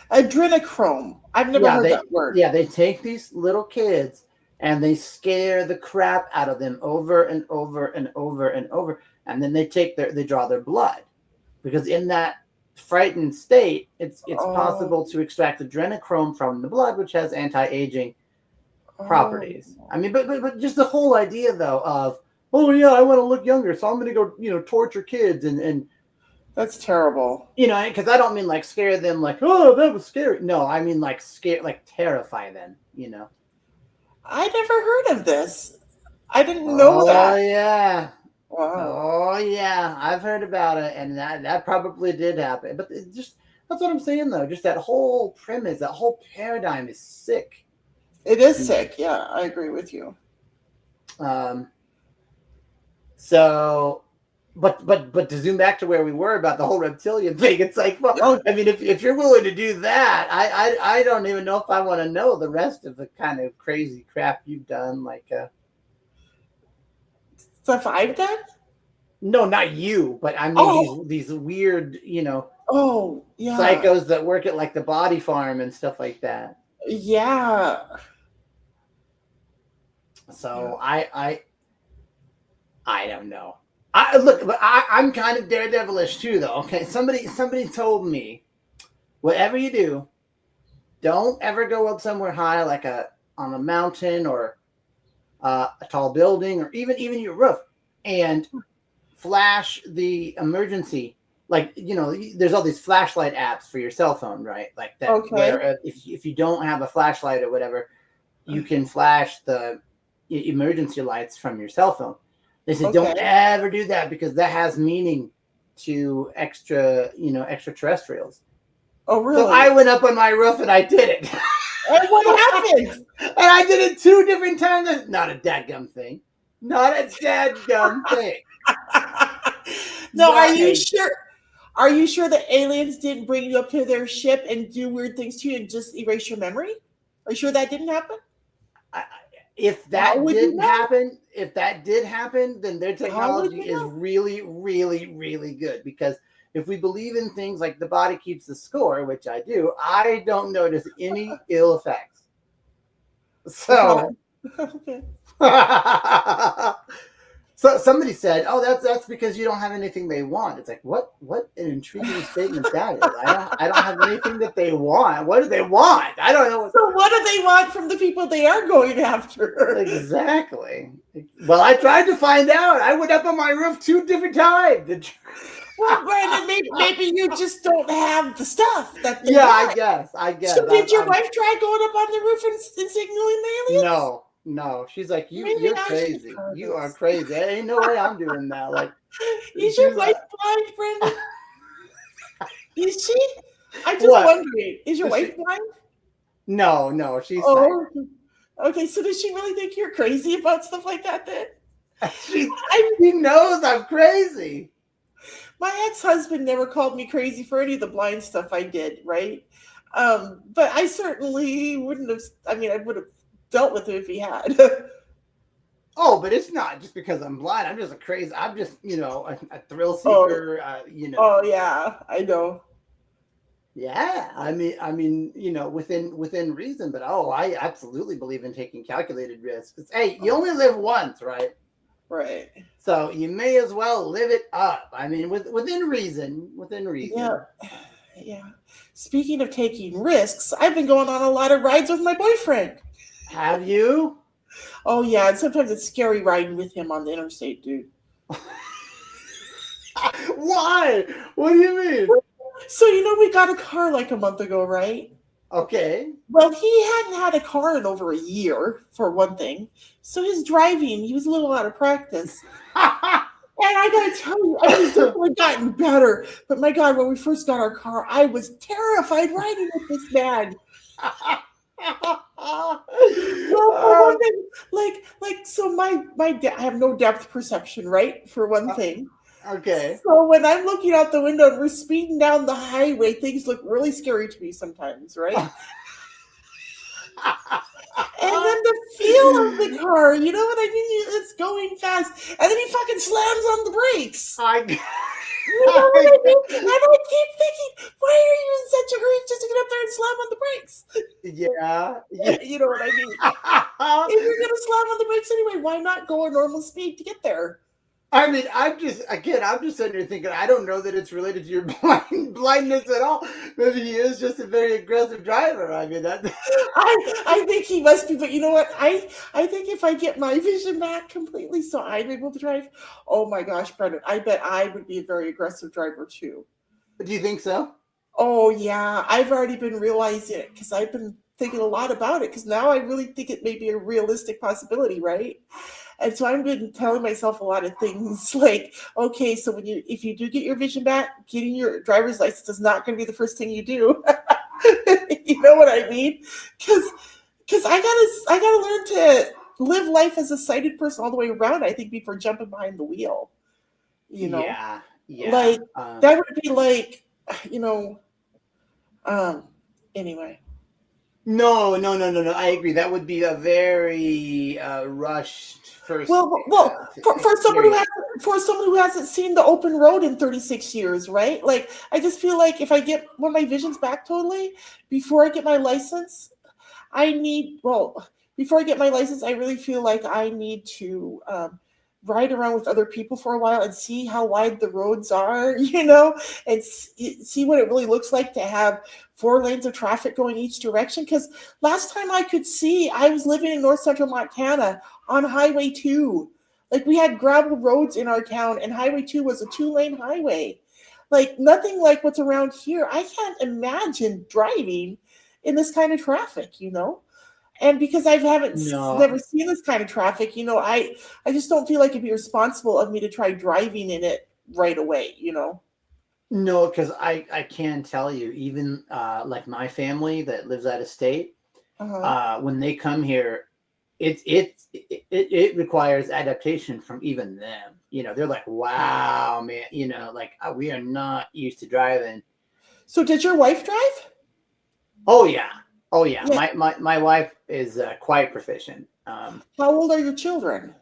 Adrenochrome. I've never heard that word. Yeah, they take these little kids and they scare the crap out of them over and over and over and over, and then they draw their blood, because in that frightened state, it's possible to extract adrenochrome from the blood, which has anti-aging properties. I mean, but just the whole idea though of, oh yeah, I want to look younger, so I'm going to go, you know, torture kids and that's terrible. You know, because I don't mean like scare them like, oh, that was scary. No, I mean like terrify them, you know. I never heard of this. I didn't know that. Oh yeah. Wow. Oh yeah, I've heard about it, and that probably did happen. But it's just That's what I'm saying, though. Just that whole premise, that whole paradigm is sick. It is sick. Yeah, I agree with you. So, but to zoom back to where we were about the whole reptilian thing, it's like, well, I mean, if you're willing to do that, I don't even know if I want to know the rest of the kind of crazy crap you've done, like stuff I've done. No, not you, but I mean these weird, psychos that work at like the body farm and stuff like that. Yeah. So I don't know. I'm kind of daredevilish too, though. Okay, somebody told me, whatever you do, don't ever go up somewhere high, like on a mountain or a tall building, or even your roof, and flash the emergency. Like, there's all these flashlight apps for your cell phone, right? Like that. Okay. Where if you don't have a flashlight or whatever, you can flash the emergency lights from your cell phone. They said, don't ever do that because that has meaning to extraterrestrials. Oh, really? So I went up on my roof and I did it. And what happened? And I did it 2 different times. Not a dadgum thing. Not a dadgum thing. No, are you sure? Are you sure that aliens didn't bring you up to their ship and do weird things to you and just erase your memory? Are you sure that didn't happen? If that did happen, then their technology is really, really, really good. Because if we believe in things like the body keeps the score, which I do, I don't notice any ill effects. So, so somebody said, "Oh, that's because you don't have anything they want." It's like, what an intriguing statement that is. I don't have anything that they want. What do they want? I don't know. So what do they want from the people they are going after? Exactly. Well, I tried to find out. I went up on my roof 2 different times. Well, Brandon, maybe you just don't have the stuff that they want. I guess. So did your wife try going up on the roof and signaling the aliens? No. She's like, you're crazy. You are crazy. There ain't no way I'm doing that. Like, is your wife blind, Brandon? Is she? I'm just wondering. Is your wife blind? No, she's okay. So does she really think you're crazy about stuff like that then? She knows I'm crazy. My ex-husband never called me crazy for any of the blind stuff I did, right? But I certainly wouldn't have. I mean, I would have dealt with it if he had. Oh, but it's not just because I'm blind. I'm just a thrill seeker. Oh yeah, I know. Yeah, I mean, within reason. But I absolutely believe in taking calculated risks. Hey, you only live once, right? Right. So you may as well live it up. I mean, within reason. Yeah. Speaking of taking risks, I've been going on a lot of rides with my boyfriend. Have you? Oh yeah, and sometimes it's scary riding with him on the interstate, dude. Why? What do you mean? So we got a car like a month ago, right? Okay. Well, he hadn't had a car in over a year, for one thing. So his driving, he was a little out of practice. And I gotta tell you, he's definitely gotten better. But my God, when we first got our car, I was terrified riding with this man. So I have no depth perception, right? For one thing. Okay. So when I'm looking out the window and we're speeding down the highway, things look really scary to me sometimes, right? And then the feel of the car, you know what I mean? It's going fast. And then he fucking slams on the brakes. You know what I mean? And I keep thinking, why are you in such a hurry just to get up there and slam on the brakes? Yeah. You know what I mean? If you're going to slam on the brakes anyway, why not go a normal speed to get there? I mean, I'm just sitting here thinking, I don't know that it's related to your blindness at all. Maybe he is just a very aggressive driver. I mean, I think he must be, but you know what? I think if I get my vision back completely so I'm able to drive, oh my gosh, Brendan, I bet I would be a very aggressive driver too. Do you think so? Oh yeah, I've already been realizing it because I've been thinking a lot about it because now I really think it may be a realistic possibility, right? And so I've been telling myself a lot of things like, okay, so if you do get your vision back, getting your driver's license is not going to be the first thing you do. You know what I mean? Because I gotta learn to live life as a sighted person all the way around. I think before jumping behind the wheel. Yeah. Like that would be like, you know, anyway. No. I agree. That would be a very rushed first. Well, for someone who hasn't seen the open road in 36 years, right? Like, I just feel like if I get when my vision's back totally before I get my license, before I get my license, I really feel like I need to ride around with other people for a while and see how wide the roads are, and see what it really looks like to have 4 lanes of traffic going each direction. Because last time I could see, I was living in north central Montana on Highway 2. Like, we had gravel roads in our town, and Highway 2 was a 2-lane highway. Like, nothing like what's around here. I can't imagine driving in this kind of traffic, And because I haven't never seen this kind of traffic, I just don't feel like it'd be responsible of me to try driving in it right away, No, because I can tell you, even like my family that lives out of state, when they come here, it requires adaptation from even them. They're like, wow, man, like we are not used to driving. So did your wife drive? Oh yeah. My wife is quite proficient. How old are your children?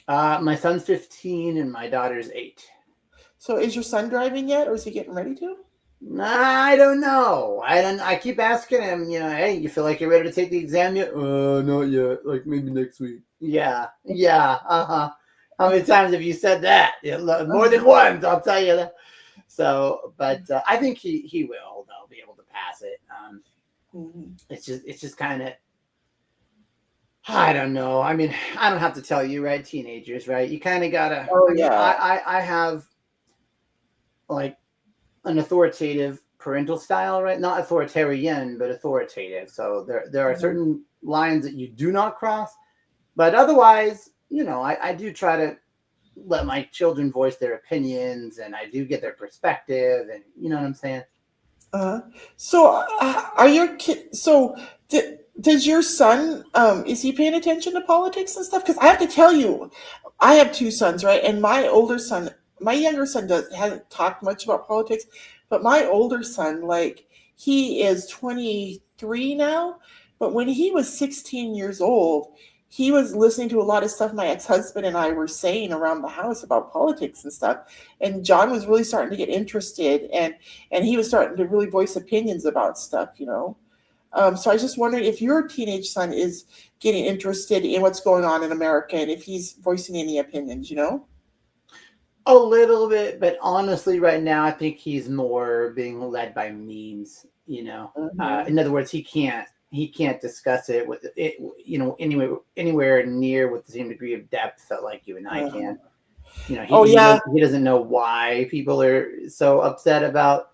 My son's 15 and my daughter's 8. So is your son driving yet, or is he getting ready to? I don't know. I keep asking him, hey, you feel like you're ready to take the exam yet? Not yet. Like maybe next week. Yeah. How many times have you said that? Yeah, more than once, I'll tell you that. So, but I think he will, though, be able to pass it. It's just kind of, I don't know. I mean, I don't have to tell you, right? Teenagers, right? You kind of gotta. I have like an authoritative parental style, right? Not authoritarian, but authoritative. So there are certain lines that you do not cross, but otherwise, I do try to let my children voice their opinions, and I do get their perspective, and you know what I'm saying. So are your kids? So does your son? Is he paying attention to politics and stuff? Because I have to tell you, I have 2 sons, right? And my younger son hasn't talked much about politics, but my older son, like, he is 23 now. But when he was 16 years old, he was listening to a lot of stuff my ex-husband and I were saying around the house about politics and stuff. And John was really starting to get interested, and he was starting to really voice opinions about stuff, So I was just wondering if your teenage son is getting interested in what's going on in America and if he's voicing any opinions, A little bit, but honestly, right now, I think he's more being led by memes. In other words, he can't discuss it with it, anywhere near with the same degree of depth that like you and I can. He doesn't know why people are so upset about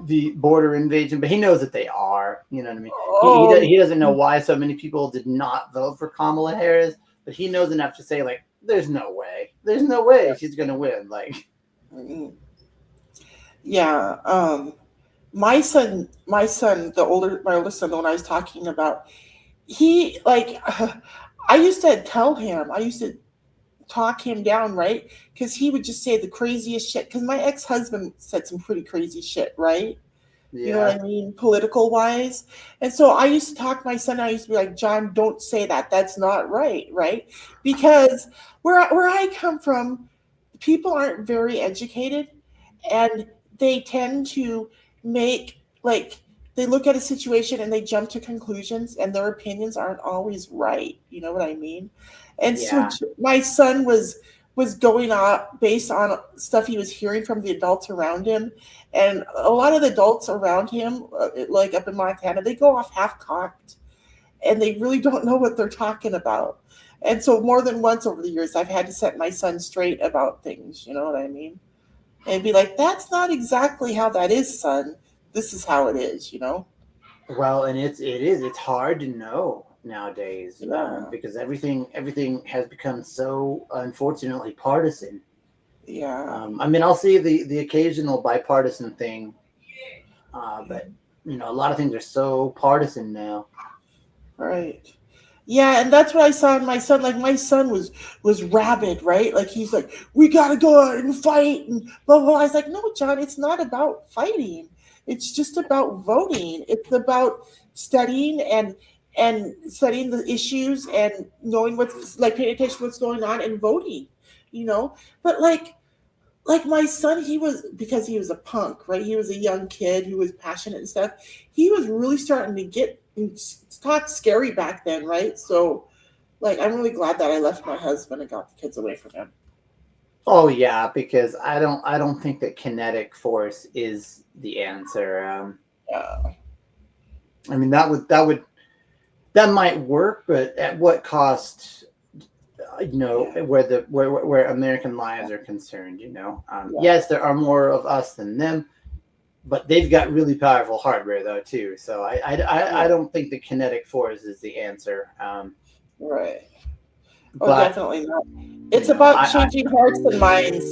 the border invasion, but he knows that they are. You know what I mean? He doesn't know why so many people did not vote for Kamala Harris, but he knows enough to say, like, there's no way she's gonna win. Like, yeah. My son, my older son, the one I was talking about, he like, I used to talk him down, right? Because he would just say the craziest shit. Because my ex-husband said some pretty crazy shit, right? You know what I mean, political wise. And so I used to talk to my son. I used to be like, John, don't say that. That's not right, right? Because where I come from, people aren't very educated, and they tend to make, like, they look at a situation and they jump to conclusions, and their opinions aren't always right. You know what I mean? And so my son was going up based on stuff he was hearing from the adults around him. And a lot of the adults around him, like up in Montana, they go off half-cocked, and they really don't know what they're talking about. And so more than once over the years, I've had to set my son straight about things, you know what I mean? And be like, that's not exactly how that is, son. This is how it is, Well, and it's hard to know. nowadays, Yeah. because everything has become so unfortunately partisan. Yeah. I mean, I'll see the occasional bipartisan thing, but a lot of things are so partisan now. Right. Yeah, and that's what I saw in my son. Like my son was rabid, right? Like he's like, we gotta go out and fight and blah blah. I was like, no, John, it's not about fighting. It's just about voting. It's about studying and studying the issues and knowing what's like paying attention to what's going on and voting. You know, but like my son, he was because he was a punk, right? He was a young kid who was passionate and stuff. He was really starting to get talk scary back then, right? So, like, I'm really glad that I left my husband and got the kids away from him. Oh yeah, because I don't think that kinetic force is the answer. Yeah. I mean that might work, but at what cost? Where American lives are concerned. Yes, there are more of us than them, but they've got really powerful hardware though too. So I don't think the kinetic force is the answer. Right. Oh, But, definitely not. It's about changing hearts and minds.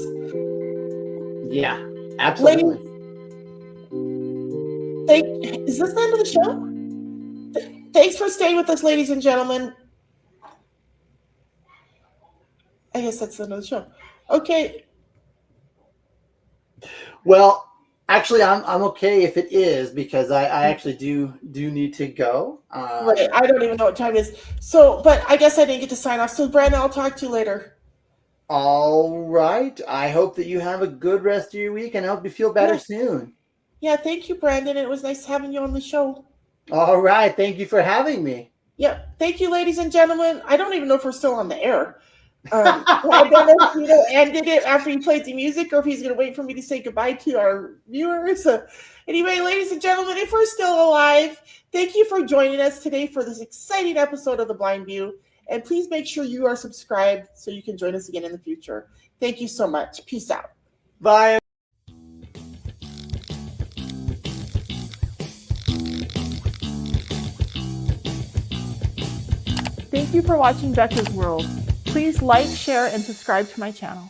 Yeah, absolutely. Is this the end of the show? Thanks for staying with us, ladies and gentlemen. I guess that's the end of the show. Okay. Well, actually, I'm okay if it is because I actually do need to go. Right. I don't even know what time it is. So, but I guess I didn't get to sign off. So, Brandon, I'll talk to you later. All right. I hope that you have a good rest of your week and I hope you feel better soon. Yeah, thank you, Brandon. It was nice having you on the show. All right. Thank you for having me. Yep. Thank you, ladies and gentlemen. I don't even know if we're still on the air. I don't know if Tito ended it after he played the music or if he's going to wait for me to say goodbye to our viewers. Anyway, ladies and gentlemen, if we're still alive, thank you for joining us today for this exciting episode of The Blind View. And please make sure you are subscribed so you can join us again in the future. Thank you so much. Peace out. Bye. Thank you for watching Becca's World. Please like, share, and subscribe to my channel.